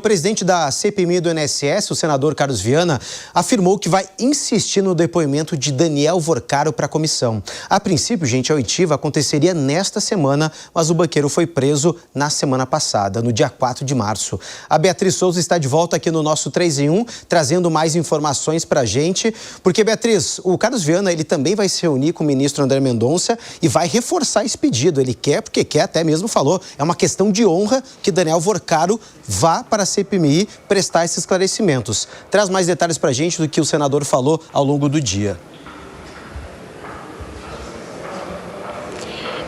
presidente da CPMI do INSS, o senador Carlos Viana, afirmou que vai insistir no depoimento de Daniel Vorcaro para a comissão. A princípio, gente, a oitiva aconteceria nesta semana, mas o banqueiro foi preso na semana passada, no dia 4 de março. A Beatriz Souza está de volta aqui no nosso 3 em 1, trazendo mais informações para a gente, porque, Beatriz, o Carlos Viana, ele também vai se reunir com o ministro André Mendonça e vai reforçar esse pedido. Ele quer, porque quer, até mesmo falou, é uma questão de honra que Daniel Vorcaro vá para a CPMI prestar esses esclarecimentos. Traz mais detalhes para a gente do que o senador falou ao longo do dia.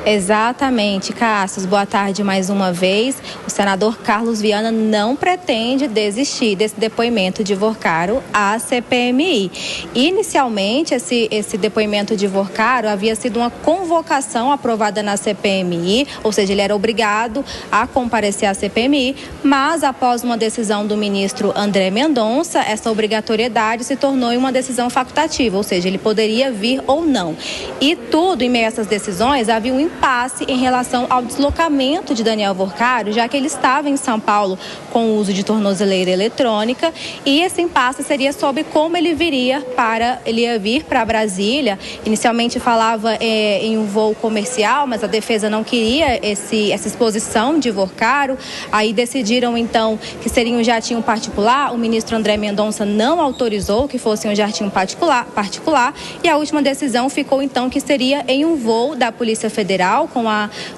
Exatamente, Cássio. Boa tarde mais uma vez. O senador Carlos Viana não pretende desistir desse depoimento de Vorcaro à CPMI. Inicialmente, esse depoimento de Vorcaro havia sido uma convocação aprovada na CPMI, ou seja, ele era obrigado a comparecer à CPMI, mas após uma decisão do ministro André Mendonça, essa obrigatoriedade se tornou uma decisão facultativa, ou seja, ele poderia vir ou não. E tudo, em meio a essas decisões, havia um impasse em relação ao deslocamento de Daniel Vorcaro, já que ele estava em São Paulo com o uso de tornozeleira eletrônica, e esse impasse seria sobre como ele ia vir para Brasília. Inicialmente falava em um voo comercial, mas a defesa não queria essa exposição de Vorcaro. Aí decidiram então que seria um jatinho particular. O ministro André Mendonça não autorizou que fosse um jatinho particular, e a última decisão ficou então que seria em um voo da Polícia Federal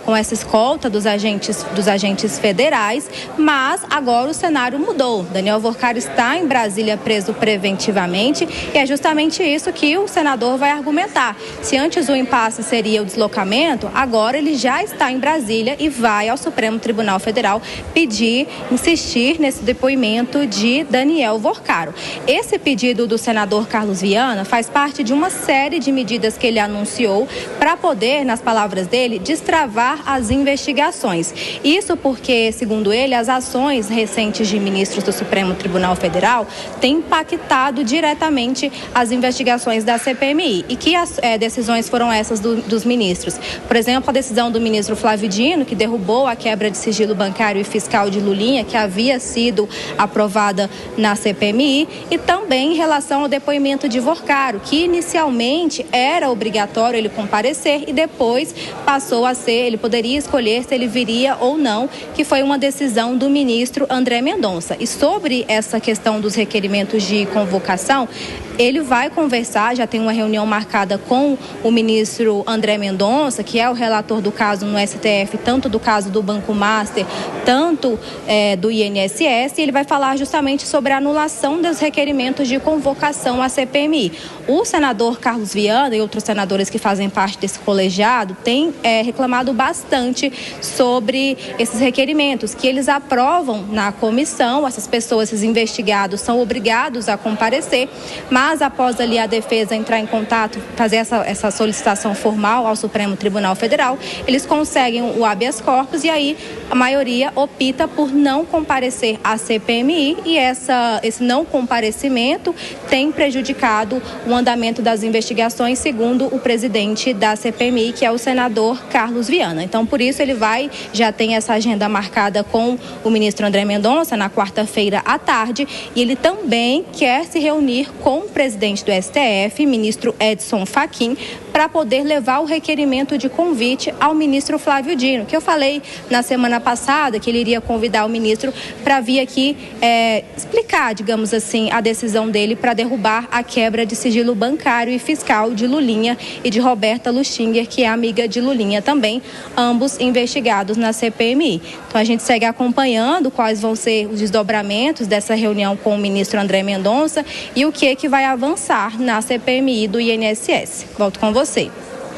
com essa escolta dos agentes federais, mas agora o cenário mudou. Daniel Vorcaro está em Brasília preso preventivamente e é justamente isso que o senador vai argumentar. Se antes o impasse seria o deslocamento, agora ele já está em Brasília e vai ao Supremo Tribunal Federal insistir nesse depoimento de Daniel Vorcaro. Esse pedido do senador Carlos Viana faz parte de uma série de medidas que ele anunciou para poder, nas palavras dele, destravar as investigações. Isso porque, segundo ele, as ações recentes de ministros do Supremo Tribunal Federal têm impactado diretamente as investigações da CPMI. E que decisões foram essas dos ministros? Por exemplo, a decisão do ministro Flávio Dino, que derrubou a quebra de sigilo bancário e fiscal de Lulinha, que havia sido aprovada na CPMI, e também em relação ao depoimento de Vorcaro, que inicialmente era obrigatório ele comparecer e depois passou a ser, ele poderia escolher se ele viria ou não, que foi uma decisão do ministro André Mendonça. E sobre essa questão dos requerimentos de convocação, ele vai conversar, já tem uma reunião marcada com o ministro André Mendonça, que é o relator do caso no STF, tanto do caso do Banco Master, tanto do INSS, e ele vai falar justamente sobre a anulação dos requerimentos de convocação à CPMI. O senador Carlos Viana e outros senadores que fazem parte desse colegiado têm reclamado bastante sobre esses requerimentos, que eles aprovam na comissão. Essas pessoas, esses investigados, são obrigados a comparecer, mas após ali a defesa entrar em contato, fazer essa solicitação formal ao Supremo Tribunal Federal, eles conseguem o habeas corpus e aí a maioria opta por não comparecer à CPMI, e esse não comparecimento tem prejudicado o andamento das investigações, segundo o presidente da CPMI, que é o senador Carlos Viana. Então, por isso, ele já tem essa agenda marcada com o ministro André Mendonça na quarta-feira à tarde, e ele também quer se reunir com o presidente do STF, ministro Edson Fachin, para poder levar o requerimento de convite ao ministro Flávio Dino, que eu falei na semana passada que ele iria convidar o ministro para vir aqui explicar, digamos assim, a decisão dele para derrubar a quebra de sigilo bancário e fiscal de Lulinha e de Roberta Lustinger, que é amiga de Lulinha também, ambos investigados na CPMI. Então a gente segue acompanhando quais vão ser os desdobramentos dessa reunião com o ministro André Mendonça e o que vai avançar na CPMI do INSS. Volto com você.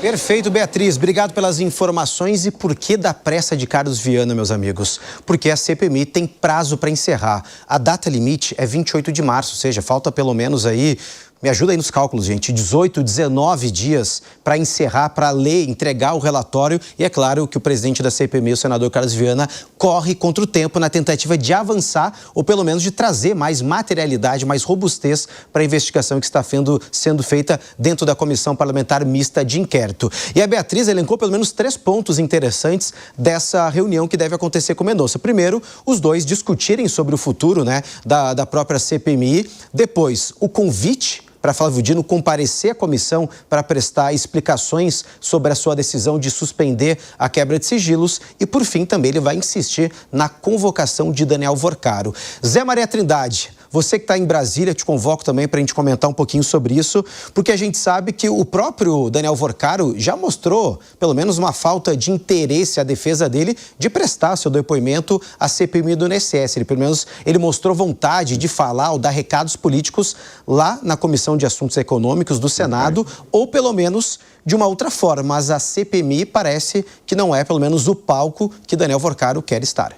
Perfeito, Beatriz. Obrigado pelas informações. E por que da pressa de Carlos Viana, meus amigos? Porque a CPMI tem prazo para encerrar. A data limite é 28 de março, ou seja, falta pelo menos aí Me ajuda aí nos cálculos, gente. 18, 19 dias para encerrar, para ler, entregar o relatório. E é claro que o presidente da CPMI, o senador Carlos Viana, corre contra o tempo na tentativa de avançar ou pelo menos de trazer mais materialidade, mais robustez para a investigação que está sendo feita dentro da Comissão Parlamentar Mista de Inquérito. E a Beatriz elencou pelo menos 3 pontos interessantes dessa reunião que deve acontecer com Mendonça. Primeiro, os dois discutirem sobre o futuro, né, da própria CPMI. Depois, o convite para Flávio Dino comparecer à comissão para prestar explicações sobre a sua decisão de suspender a quebra de sigilos. E, por fim, também ele vai insistir na convocação de Daniel Vorcaro. Zé Maria Trindade, você que está em Brasília, te convoco também para a gente comentar um pouquinho sobre isso, porque a gente sabe que o próprio Daniel Vorcaro já mostrou, pelo menos, uma falta de interesse à defesa dele de prestar seu depoimento à CPMI do INSS. Pelo menos, ele mostrou vontade de falar ou dar recados políticos lá na Comissão de Assuntos Econômicos do Senado, ou pelo menos de uma outra forma, mas a CPMI parece que não é, pelo menos, o palco que Daniel Vorcaro quer estar.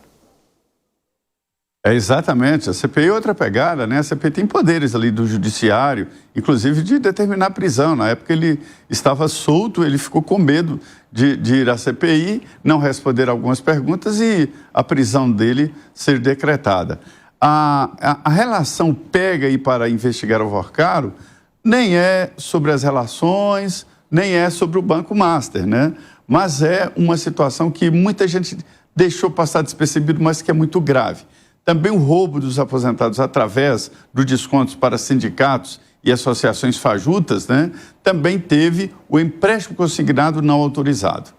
É exatamente, a CPI é outra pegada, né? A CPI tem poderes ali do judiciário, inclusive de determinar a prisão. Na época ele estava solto, ele ficou com medo de ir à CPI, não responder algumas perguntas e a prisão dele ser decretada. A relação pega aí para investigar o Vorcaro nem é sobre as relações, nem é sobre o Banco Master, né? Mas é uma situação que muita gente deixou passar despercebido, mas que é muito grave. Também o roubo dos aposentados através dos descontos para sindicatos e associações fajutas, né? Também teve o empréstimo consignado não autorizado.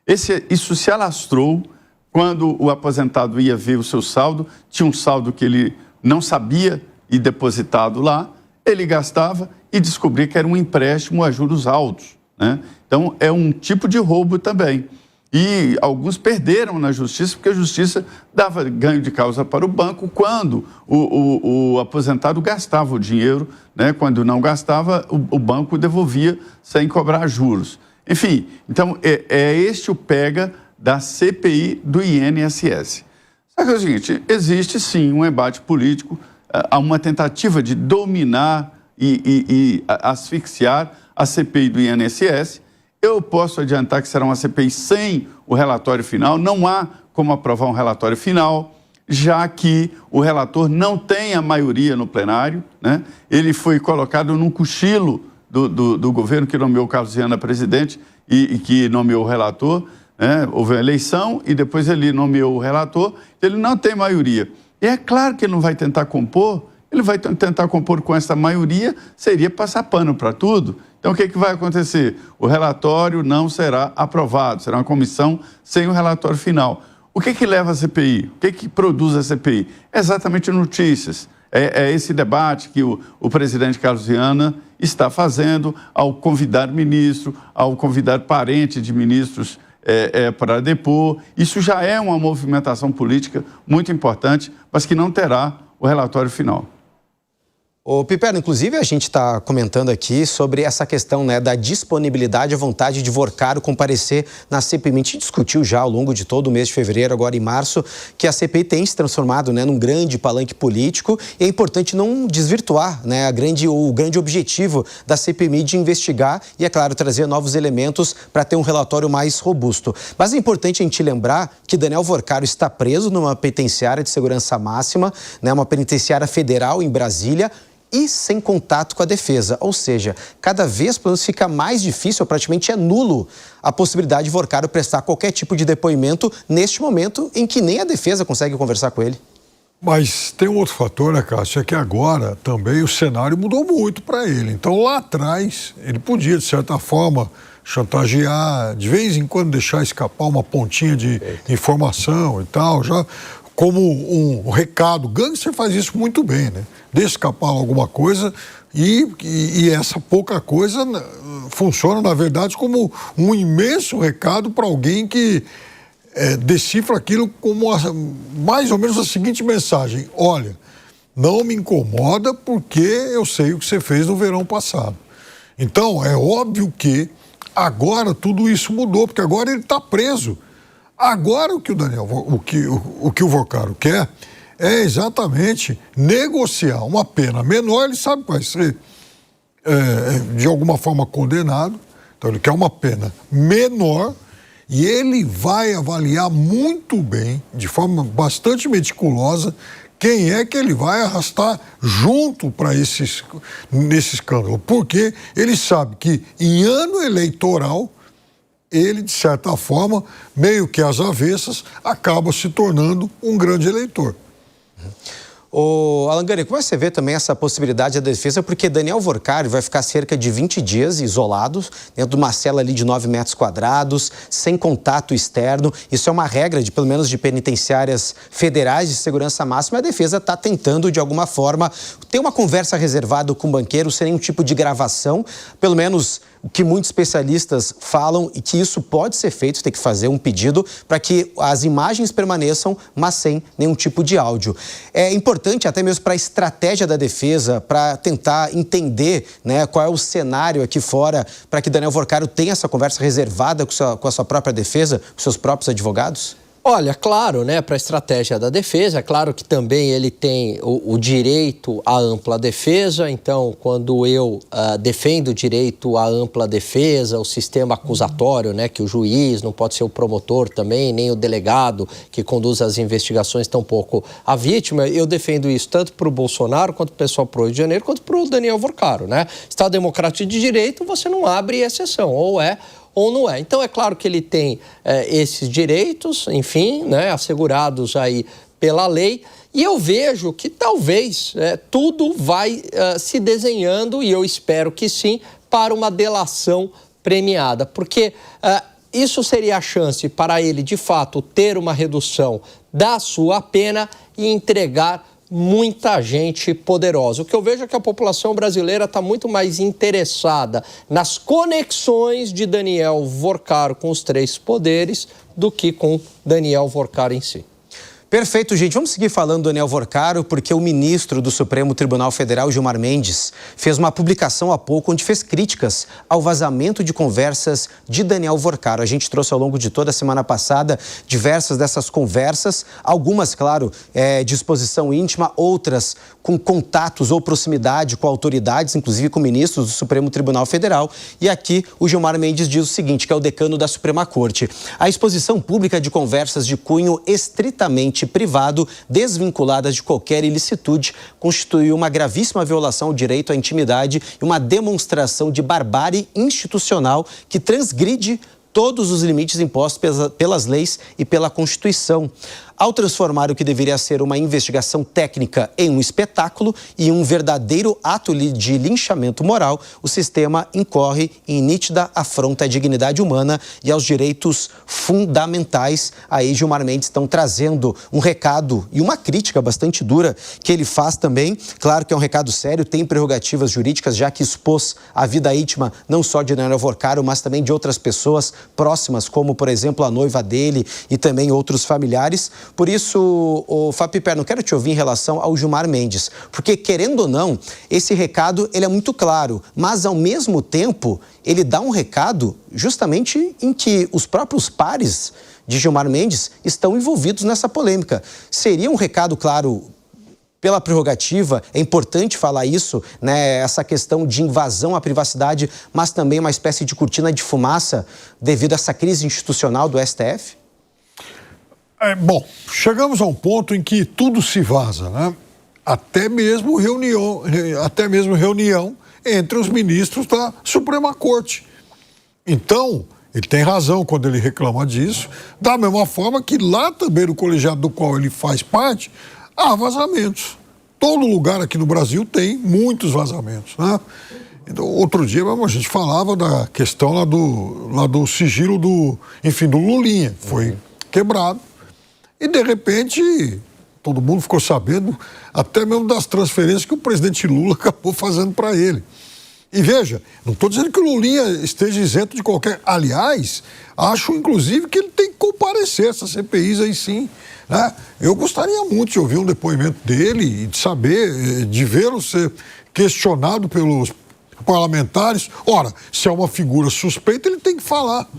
Isso se alastrou quando o aposentado ia ver o seu saldo, tinha um saldo que ele não sabia e depositado lá, ele gastava e descobria que era um empréstimo a juros altos, né? Então, é um tipo de roubo também. E alguns perderam na justiça, porque a justiça dava ganho de causa para o banco quando o aposentado gastava o dinheiro, né? Quando não gastava, o banco devolvia sem cobrar juros. Enfim, então é este o pega da CPI do INSS. Só que é o seguinte, existe sim um embate político, há uma tentativa de dominar e asfixiar a CPI do INSS. Eu posso adiantar que será uma CPI sem o relatório final, não há como aprovar um relatório final, já que o relator não tem a maioria no plenário, né? Ele foi colocado num cochilo do governo que nomeou Carlos Viana presidente e que nomeou o relator, né? Houve uma eleição e depois ele nomeou o relator, ele não tem maioria. E é claro que ele não vai tentar compor, ele vai tentar compor com essa maioria, seria passar pano para tudo. Então, o que vai acontecer? O relatório não será aprovado, será uma comissão sem o relatório final. O que leva a CPI? O que produz a CPI? É exatamente notícias. É esse debate que o presidente Carlos Viana está fazendo ao convidar ministro, ao convidar parente de ministros para depor. Isso já é uma movimentação política muito importante, mas que não terá o relatório final. Ô, Piperno, inclusive a gente está comentando aqui sobre essa questão, né, da disponibilidade, a vontade de Vorcaro comparecer na CPI. A gente discutiu já ao longo de todo o mês de fevereiro, agora em março, que a CPI tem se transformado, né, num grande palanque político e é importante não desvirtuar, né, o grande objetivo da CPI de investigar e, é claro, trazer novos elementos para ter um relatório mais robusto. Mas é importante a gente lembrar que Daniel Vorcaro está preso numa penitenciária de segurança máxima, né, uma penitenciária federal em Brasília, e sem contato com a defesa. Ou seja, cada vez pelo menos fica mais difícil, ou praticamente é nulo, a possibilidade de Vorcaro prestar qualquer tipo de depoimento neste momento em que nem a defesa consegue conversar com ele. Mas tem um outro fator, né, Cássio, é que agora também o cenário mudou muito para ele. Então lá atrás ele podia, de certa forma, chantagear, de vez em quando deixar escapar uma pontinha de informação e tal, já como um recado. Gangster faz isso muito bem, né? Deixa escapar alguma coisa e essa pouca coisa funciona, na verdade, como um imenso recado para alguém que decifra aquilo como mais ou menos a seguinte mensagem: olha, não me incomoda porque eu sei o que você fez no verão passado. Então, é óbvio que agora tudo isso mudou, porque agora ele está preso. Agora o que o Vorcaro quer é exatamente negociar uma pena menor, ele sabe que vai ser de alguma forma condenado, então ele quer uma pena menor e ele vai avaliar muito bem, de forma bastante meticulosa, quem é que ele vai arrastar junto para nesse escândalo. Porque ele sabe que em ano eleitoral, ele, de certa forma, meio que às avessas, acaba se tornando um grande eleitor. Ô, Alan Gani, como você vê também essa possibilidade da defesa? Porque Daniel Vorcário vai ficar cerca de 20 dias isolado, dentro de uma cela ali de 9 metros quadrados, sem contato externo. Isso é uma regra, pelo menos de penitenciárias federais de segurança máxima. A defesa está tentando, de alguma forma, ter uma conversa reservada com o banqueiro, sem nenhum tipo de gravação, pelo menos o que muitos especialistas falam, e que isso pode ser feito, tem que fazer um pedido para que as imagens permaneçam, mas sem nenhum tipo de áudio. É importante até mesmo para a estratégia da defesa, para tentar entender, né, qual é o cenário aqui fora, para que Daniel Vorcário tenha essa conversa reservada com a sua própria defesa, com seus próprios advogados? Olha, claro, né, para a estratégia da defesa, é claro que também ele tem o direito à ampla defesa. Então, quando eu defendo o direito à ampla defesa, o sistema acusatório, né, que o juiz não pode ser o promotor também, nem o delegado que conduz as investigações, tampouco a vítima, eu defendo isso tanto para o Bolsonaro, quanto para o pessoal pro Rio de Janeiro, quanto para o Daniel Vorcário, né? Estado democrático de direito, você não abre exceção, ou é ou não é. Então, é claro que ele tem esses direitos, enfim, né, assegurados aí pela lei, e eu vejo que talvez tudo vai se desenhando, e eu espero que sim, para uma delação premiada, porque isso seria a chance para ele, de fato, ter uma redução da sua pena e entregar muita gente poderosa. O que eu vejo é que a população brasileira está muito mais interessada nas conexões de Daniel Vorcário com os 3 poderes do que com Daniel Vorcário em si. Perfeito, gente. Vamos seguir falando do Daniel Vorcário, porque o ministro do Supremo Tribunal Federal, Gilmar Mendes, fez uma publicação há pouco onde fez críticas ao vazamento de conversas de Daniel Vorcário. A gente trouxe ao longo de toda a semana passada diversas dessas conversas, algumas, claro, de exposição íntima, outras com contatos ou proximidade com autoridades, inclusive com ministros do Supremo Tribunal Federal. E aqui o Gilmar Mendes diz o seguinte, que é o decano da Suprema Corte. A exposição pública de conversas de cunho estritamente privado, desvinculadas de qualquer ilicitude, constituiu uma gravíssima violação ao direito à intimidade e uma demonstração de barbárie institucional que transgride todos os limites impostos pelas leis e pela Constituição. Ao transformar o que deveria ser uma investigação técnica em um espetáculo e um verdadeiro ato de linchamento moral, o sistema incorre em nítida afronta à dignidade humana e aos direitos fundamentais. Aí Gilmar Mendes estão trazendo um recado e uma crítica bastante dura que ele faz também. Claro que é um recado sério, tem prerrogativas jurídicas, já que expôs a vida íntima não só de Daniel Vorcário, mas também de outras pessoas próximas, como, por exemplo, a noiva dele e também outros familiares. Por isso, Fábio Piperno, quero te ouvir em relação ao Gilmar Mendes, porque, querendo ou não, esse recado ele é muito claro, mas, ao mesmo tempo, ele dá um recado justamente em que os próprios pares de Gilmar Mendes estão envolvidos nessa polêmica. Seria um recado, claro, pela prerrogativa, é importante falar isso, né, essa questão de invasão à privacidade, mas também uma espécie de cortina de fumaça devido a essa crise institucional do STF? Bom, chegamos a um ponto em que tudo se vaza, né? Até mesmo reunião entre os ministros da Suprema Corte. Então, ele tem razão quando ele reclama disso, da mesma forma que lá também no colegiado do qual ele faz parte, há vazamentos. Todo lugar aqui no Brasil tem muitos vazamentos, né? Então, outro dia mesmo a gente falava da questão lá do sigilo do Lulinha, foi quebrado. E, de repente, todo mundo ficou sabendo até mesmo das transferências que o presidente Lula acabou fazendo para ele. E veja, não estou dizendo que o Lulinha esteja isento de qualquer... Aliás, acho, inclusive, que ele tem que comparecer essas CPIs aí sim, né? Eu gostaria muito de ouvir um depoimento dele e de saber, de vê-lo ser questionado pelos parlamentares. Ora, se é uma figura suspeita, ele tem que falar.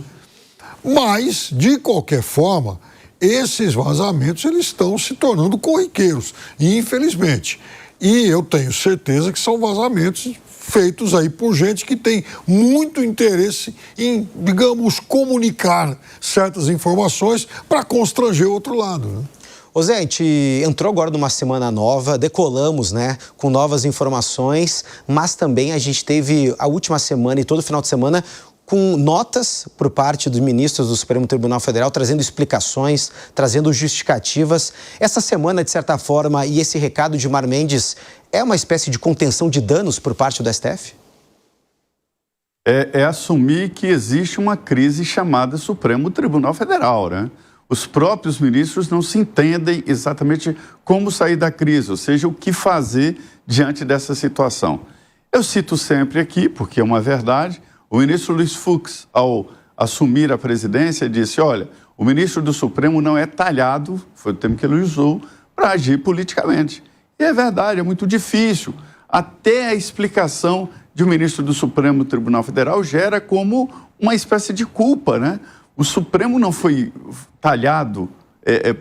Mas, de qualquer forma, esses vazamentos eles estão se tornando corriqueiros. E, infelizmente, E eu tenho certeza que são vazamentos feitos aí por gente que tem muito interesse em, digamos, comunicar certas informações para constranger o outro lado, né? Ô Zé, a gente entrou agora numa semana nova, decolamos, né, com novas informações, mas também a gente teve a última semana e todo final de semana com notas por parte dos ministros do Supremo Tribunal Federal, trazendo explicações, trazendo justificativas. Essa semana, de certa forma, e esse recado de Gilmar Mendes é uma espécie de contenção de danos por parte do STF? É assumir que existe uma crise chamada Supremo Tribunal Federal, né? Os próprios ministros não se entendem exatamente como sair da crise, ou seja, o que fazer diante dessa situação. Eu cito sempre aqui, porque é uma verdade, o ministro Luiz Fux, ao assumir a presidência, disse, olha, o ministro do Supremo não é talhado, foi o termo que ele usou, para agir politicamente. E é verdade, é muito difícil. Até a explicação de um ministro do Supremo Tribunal Federal gera como uma espécie de culpa, né? O Supremo não foi talhado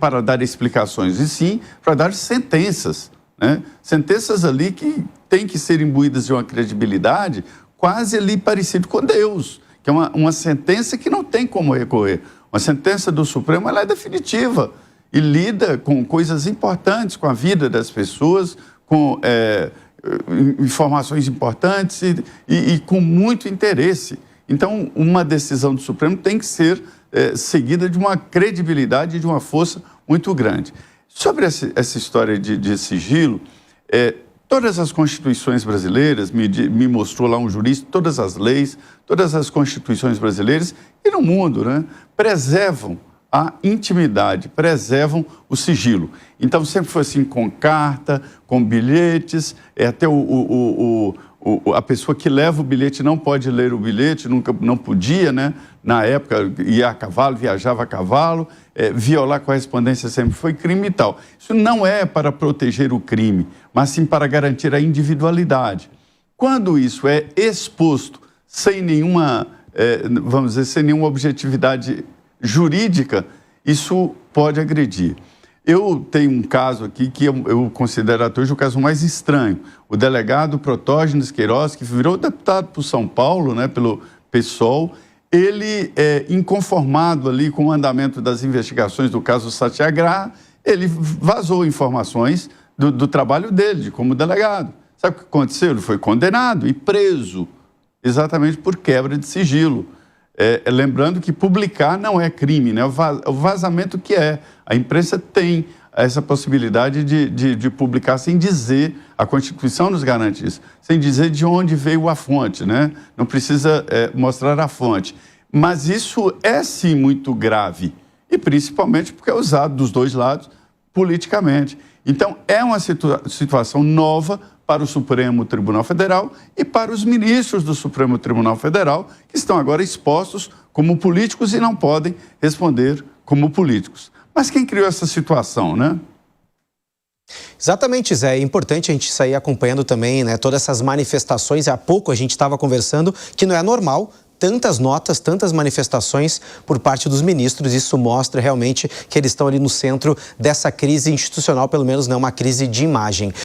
para dar explicações, e sim para dar sentenças, né? Sentenças ali que têm que ser imbuídas de uma credibilidade quase ali parecido com Deus, que é uma sentença que não tem como recorrer. Uma sentença do Supremo ela é definitiva e lida com coisas importantes, com a vida das pessoas, com informações importantes e com muito interesse. Então, uma decisão do Supremo tem que ser seguida de uma credibilidade e de uma força muito grande. Sobre essa história de sigilo, todas as constituições brasileiras, me mostrou lá um jurista, todas as leis, todas as constituições brasileiras e no mundo, né, preservam a intimidade, preservam o sigilo. Então, sempre foi assim, com carta, com bilhetes, até a pessoa que leva o bilhete não pode ler o bilhete, não podia, né? Na época, ia a cavalo, viajava a cavalo, violar a correspondência sempre foi crime e tal. Isso não é para proteger o crime, mas sim para garantir a individualidade. Quando isso é exposto sem nenhuma, vamos dizer, sem nenhuma objetividade jurídica, isso pode agredir. Eu tenho um caso aqui que eu considero até hoje o caso mais estranho. O delegado Protógenes Queiroz, que virou deputado por São Paulo, né, pelo PSOL, ele, inconformado ali com o andamento das investigações do caso Satyagraha, ele vazou informações do trabalho dele, de como delegado. Sabe o que aconteceu? Ele foi condenado e preso, exatamente por quebra de sigilo. Lembrando que publicar não é crime, né? O vazamento que é. A imprensa tem essa possibilidade de publicar sem dizer, a Constituição nos garante isso, sem dizer de onde veio a fonte, né? Não precisa mostrar a fonte. Mas isso é sim muito grave, e principalmente porque é usado dos dois lados politicamente. Então é uma situação nova para o Supremo Tribunal Federal e para os ministros do Supremo Tribunal Federal, que estão agora expostos como políticos e não podem responder como políticos. Mas quem criou essa situação, né? Exatamente, Zé. É importante a gente sair acompanhando também, né, todas essas manifestações. Há pouco a gente estava conversando que não é normal tantas notas, tantas manifestações por parte dos ministros. Isso mostra realmente que eles estão ali no centro dessa crise institucional, pelo menos não uma crise de imagem.